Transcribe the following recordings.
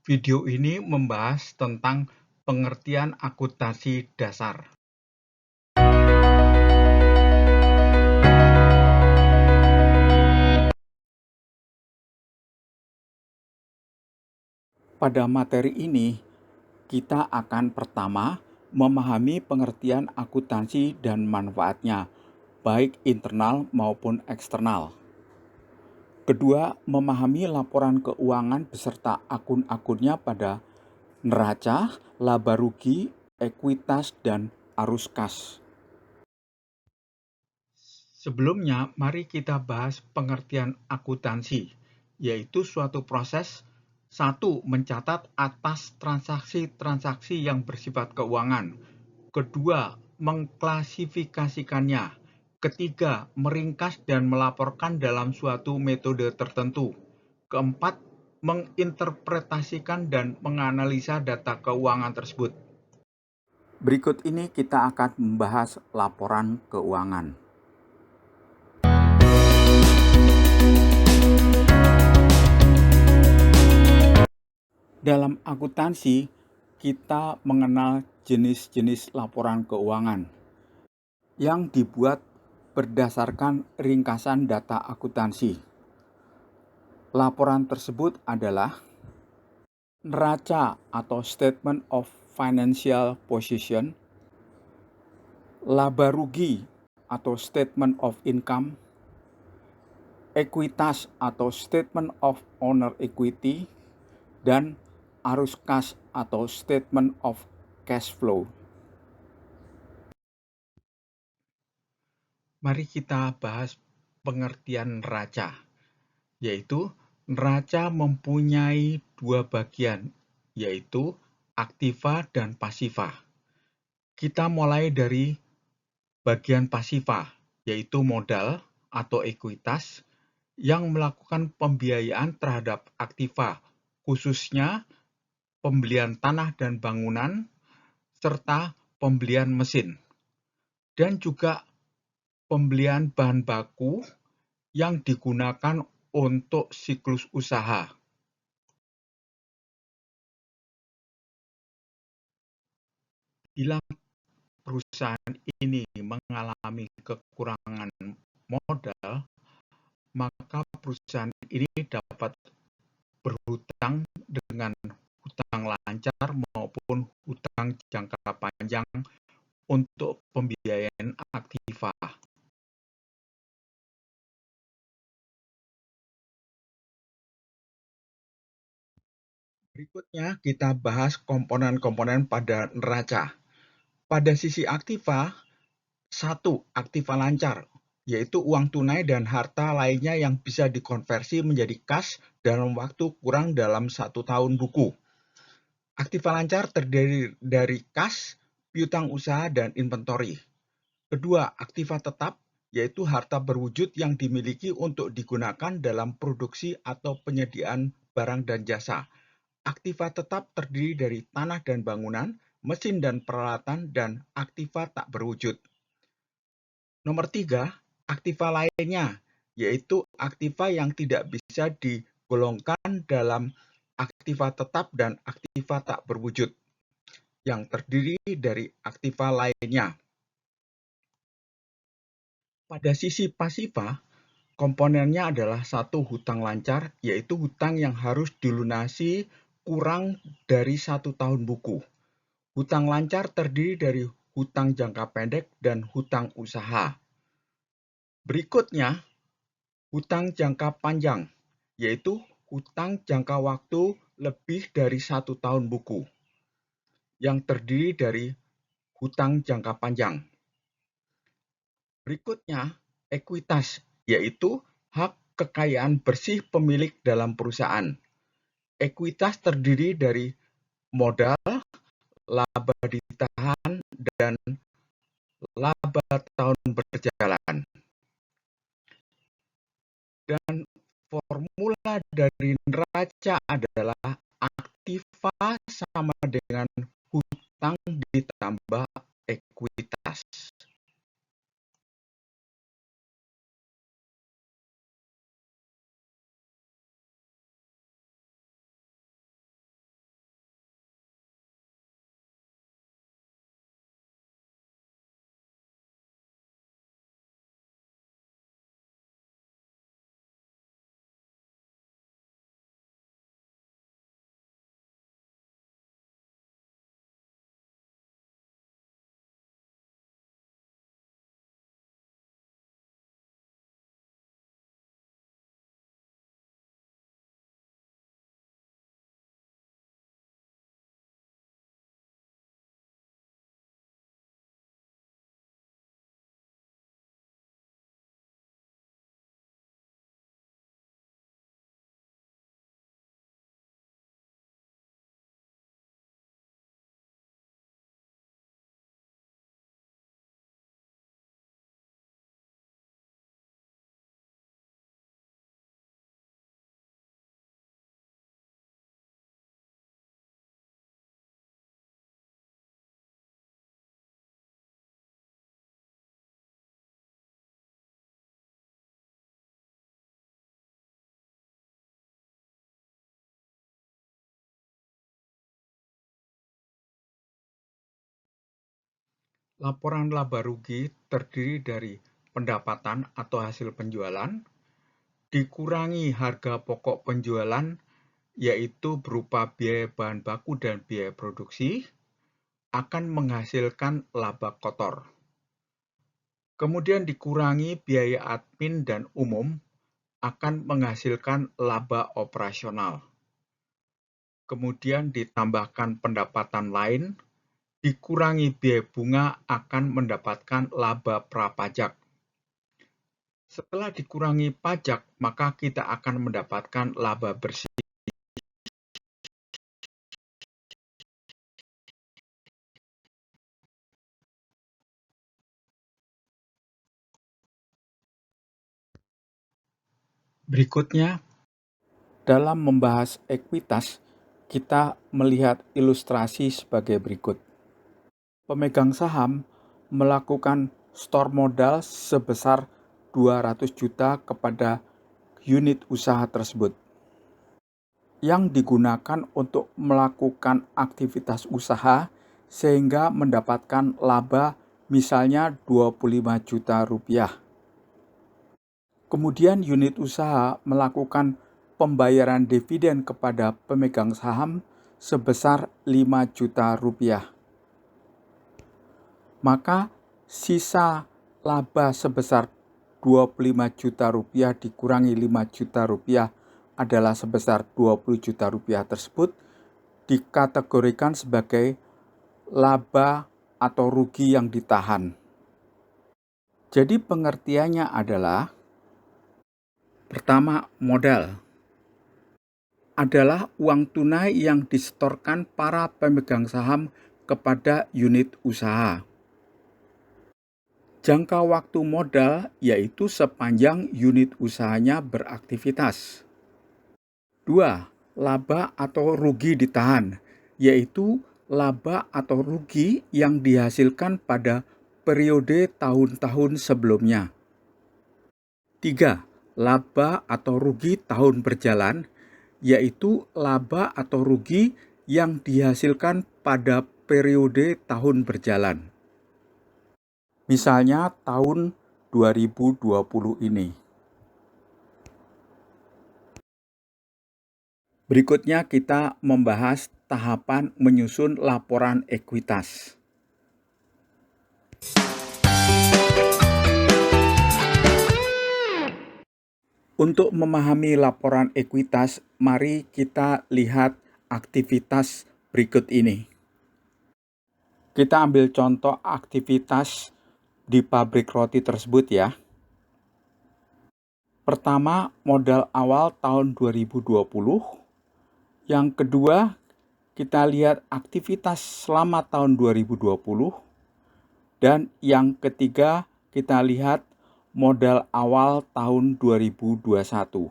Video ini membahas tentang pengertian akuntansi dasar. Pada materi ini, kita akan pertama memahami pengertian akuntansi dan manfaatnya, baik internal maupun eksternal. Kedua, memahami laporan keuangan beserta akun-akunnya pada neraca, laba rugi, ekuitas, dan arus kas. Sebelumnya, mari kita bahas pengertian akuntansi, yaitu suatu proses. Satu, mencatat atas transaksi-transaksi yang bersifat keuangan. Kedua, mengklasifikasikannya. Ketiga, meringkas dan melaporkan dalam suatu metode tertentu. Keempat, menginterpretasikan dan menganalisa data keuangan tersebut. Berikut ini kita akan membahas laporan keuangan. Dalam akuntansi, kita mengenal jenis-jenis laporan keuangan yang dibuat berdasarkan ringkasan data akuntansi. Laporan tersebut adalah neraca atau Statement of Financial Position, laba rugi atau Statement of Income, ekuitas atau Statement of Owner Equity, dan arus kas atau Statement of Cash Flow. Mari kita bahas pengertian neraca, yaitu neraca mempunyai dua bagian, yaitu aktiva dan pasiva. Kita mulai dari bagian pasiva, yaitu modal atau ekuitas yang melakukan pembiayaan terhadap aktiva, khususnya pembelian tanah dan bangunan, serta pembelian mesin, dan juga pembelian bahan baku yang digunakan untuk siklus usaha. Bila perusahaan ini mengalami kekurangan modal, maka perusahaan ini dapat berhutang dengan hutang lancar maupun hutang jangka panjang untuk pembiayaan aktiva. Berikutnya kita bahas komponen-komponen pada neraca. Pada sisi aktiva, satu, aktiva lancar, yaitu uang tunai dan harta lainnya yang bisa dikonversi menjadi kas dalam waktu kurang dalam 1 tahun buku. Aktiva lancar terdiri dari kas, piutang usaha, dan inventory. Kedua, aktiva tetap, yaitu harta berwujud yang dimiliki untuk digunakan dalam produksi atau penyediaan barang dan jasa. Aktiva tetap terdiri dari tanah dan bangunan, mesin dan peralatan, dan aktiva tak berwujud. Nomor 3, aktiva lainnya, yaitu aktiva yang tidak bisa digolongkan dalam aktiva tetap dan aktiva tak berwujud, yang terdiri dari aktiva lainnya. Pada sisi pasiva, komponennya adalah satu, hutang lancar, yaitu hutang yang harus dilunasi kurang dari 1 tahun buku. Hutang lancar terdiri dari hutang jangka pendek dan hutang usaha. Berikutnya, hutang jangka panjang, yaitu hutang jangka waktu lebih dari 1 tahun buku, yang terdiri dari hutang jangka panjang. Berikutnya, ekuitas, yaitu hak kekayaan bersih pemilik dalam perusahaan. Ekuitas terdiri dari modal, laba ditahan, dan laba tahun berjalan. Dan formula dari neraca adalah aktiva sama dengan hutang ditambah ekuitas. Laporan laba rugi terdiri dari pendapatan atau hasil penjualan, dikurangi harga pokok penjualan, yaitu berupa biaya bahan baku dan biaya produksi, akan menghasilkan laba kotor. Kemudian dikurangi biaya admin dan umum, akan menghasilkan laba operasional. Kemudian ditambahkan pendapatan lain, dikurangi biaya bunga, akan mendapatkan laba prapajak. Setelah dikurangi pajak, maka kita akan mendapatkan laba bersih. Berikutnya, dalam membahas ekuitas, kita melihat ilustrasi sebagai berikut. Pemegang saham melakukan store modal sebesar 200 juta kepada unit usaha tersebut, yang digunakan untuk melakukan aktivitas usaha sehingga mendapatkan laba misalnya 25 juta rupiah. Kemudian unit usaha melakukan pembayaran dividen kepada pemegang saham sebesar 5 juta rupiah. Maka sisa laba sebesar 25 juta rupiah dikurangi 5 juta rupiah adalah sebesar 20 juta rupiah tersebut dikategorikan sebagai laba atau rugi yang ditahan. Jadi pengertiannya adalah, pertama, modal adalah uang tunai yang disetorkan para pemegang saham kepada unit usaha. Jangka waktu modal yaitu sepanjang unit usahanya beraktivitas. 2. Laba atau rugi ditahan, yaitu laba atau rugi yang dihasilkan pada periode tahun-tahun sebelumnya. 3. Laba atau rugi tahun berjalan, yaitu laba atau rugi yang dihasilkan pada periode tahun berjalan. Misalnya tahun 2020 ini. Berikutnya kita membahas tahapan menyusun laporan ekuitas. Untuk memahami laporan ekuitas, mari kita lihat aktivitas berikut ini. Kita ambil contoh aktivitas di pabrik roti tersebut ya. Pertama, modal awal tahun 2020. Yang kedua, kita lihat aktivitas selama tahun 2020. Dan yang ketiga, kita lihat modal awal tahun 2021.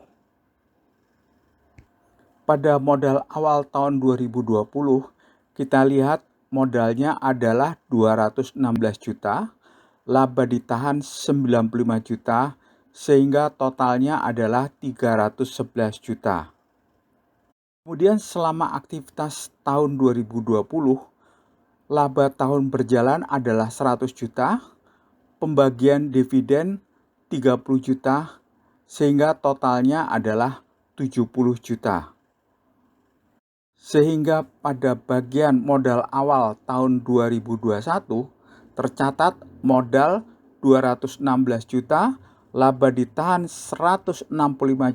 Pada modal awal tahun 2020, kita lihat modalnya adalah 216 juta, laba ditahan 95 juta, sehingga totalnya adalah 311 juta. Kemudian selama aktivitas tahun 2020, laba tahun berjalan adalah 100 juta, pembagian dividen 30 juta, sehingga totalnya adalah 70 juta. Sehingga pada bagian modal awal tahun 2021 tercatat modal 216 juta, laba ditahan 165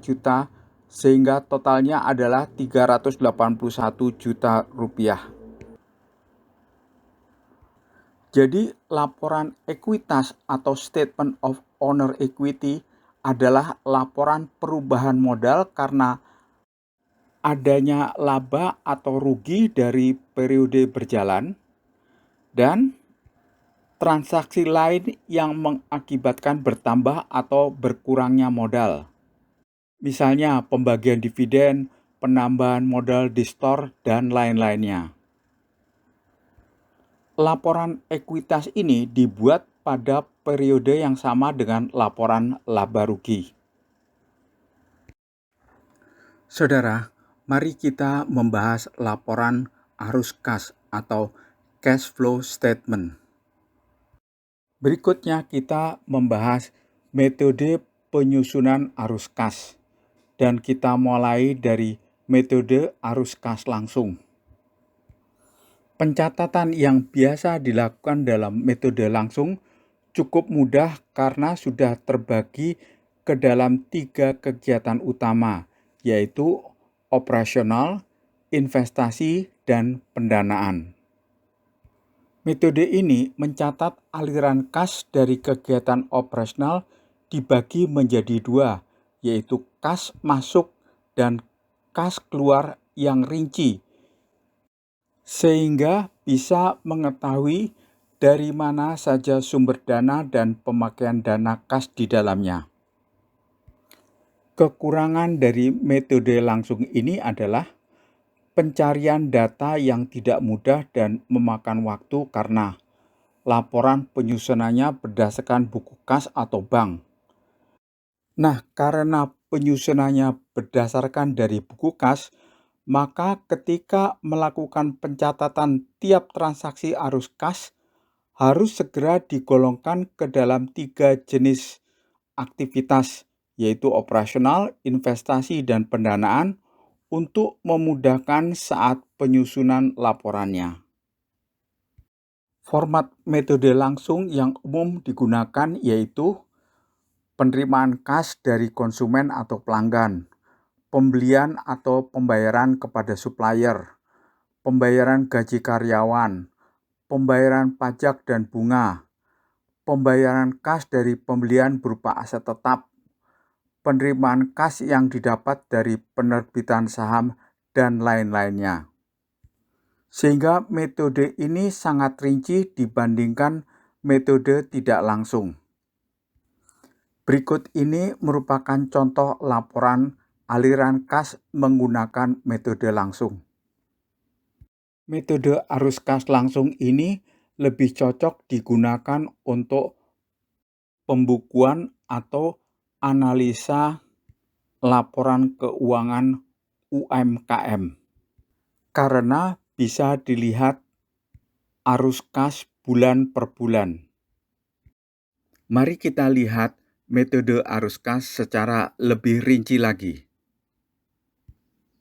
juta, sehingga totalnya adalah 381 juta rupiah. Jadi laporan ekuitas atau statement of owner equity adalah laporan perubahan modal karena adanya laba atau rugi dari periode berjalan dan transaksi lain yang mengakibatkan bertambah atau berkurangnya modal. Misalnya pembagian dividen, penambahan modal di store, dan lain-lainnya. Laporan ekuitas ini dibuat pada periode yang sama dengan laporan laba rugi. Saudara, mari kita membahas laporan arus kas atau cash flow statement. Berikutnya kita membahas metode penyusunan arus kas, dan kita mulai dari metode arus kas langsung. Pencatatan yang biasa dilakukan dalam metode langsung cukup mudah karena sudah terbagi ke dalam 3 kegiatan utama, yaitu operasional, investasi, dan pendanaan. Metode ini mencatat aliran kas dari kegiatan operasional dibagi menjadi 2, yaitu kas masuk dan kas keluar yang rinci, sehingga bisa mengetahui dari mana saja sumber dana dan pemakaian dana kas di dalamnya. Kekurangan dari metode langsung ini adalah pencarian data yang tidak mudah dan memakan waktu karena laporan penyusunannya berdasarkan buku kas atau bank. Nah, karena penyusunannya berdasarkan dari buku kas, maka ketika melakukan pencatatan tiap transaksi arus kas, harus segera digolongkan ke dalam 3 jenis aktivitas, yaitu operasional, investasi, dan pendanaan, untuk memudahkan saat penyusunan laporannya. Format metode langsung yang umum digunakan yaitu penerimaan kas dari konsumen atau pelanggan, pembelian atau pembayaran kepada supplier, pembayaran gaji karyawan, pembayaran pajak dan bunga, pembayaran kas dari pembelian berupa aset tetap, penerimaan kas yang didapat dari penerbitan saham, dan lain-lainnya. Sehingga metode ini sangat rinci dibandingkan metode tidak langsung. Berikut ini merupakan contoh laporan aliran kas menggunakan metode langsung. Metode arus kas langsung ini lebih cocok digunakan untuk pembukuan atau analisa laporan keuangan UMKM, karena bisa dilihat arus kas bulan per bulan. Mari kita lihat metode arus kas secara lebih rinci lagi.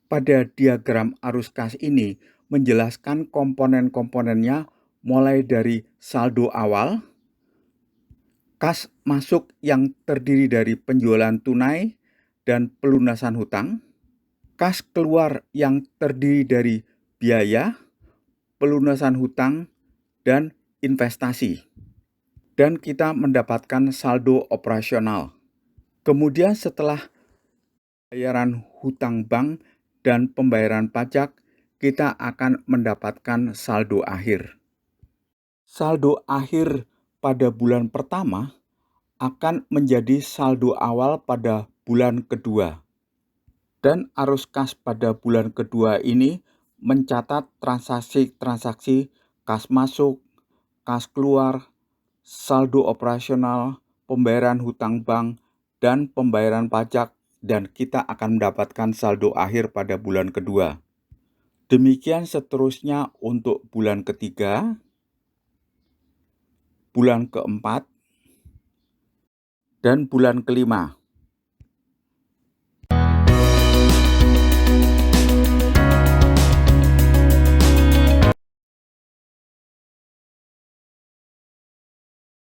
Pada diagram arus kas ini menjelaskan komponen-komponennya mulai dari saldo awal, kas masuk yang terdiri dari penjualan tunai dan pelunasan hutang, kas keluar yang terdiri dari biaya, pelunasan hutang, dan investasi. Dan kita mendapatkan saldo operasional. Kemudian setelah bayaran hutang bank dan pembayaran pajak, kita akan mendapatkan saldo akhir. Saldo akhir pada bulan pertama akan menjadi saldo awal pada bulan kedua. Dan arus kas pada bulan kedua ini mencatat transaksi-transaksi kas masuk, kas keluar, saldo operasional, pembayaran hutang bank, dan pembayaran pajak, dan kita akan mendapatkan saldo akhir pada bulan kedua. Demikian seterusnya untuk bulan ketiga, bulan keempat, dan bulan kelima.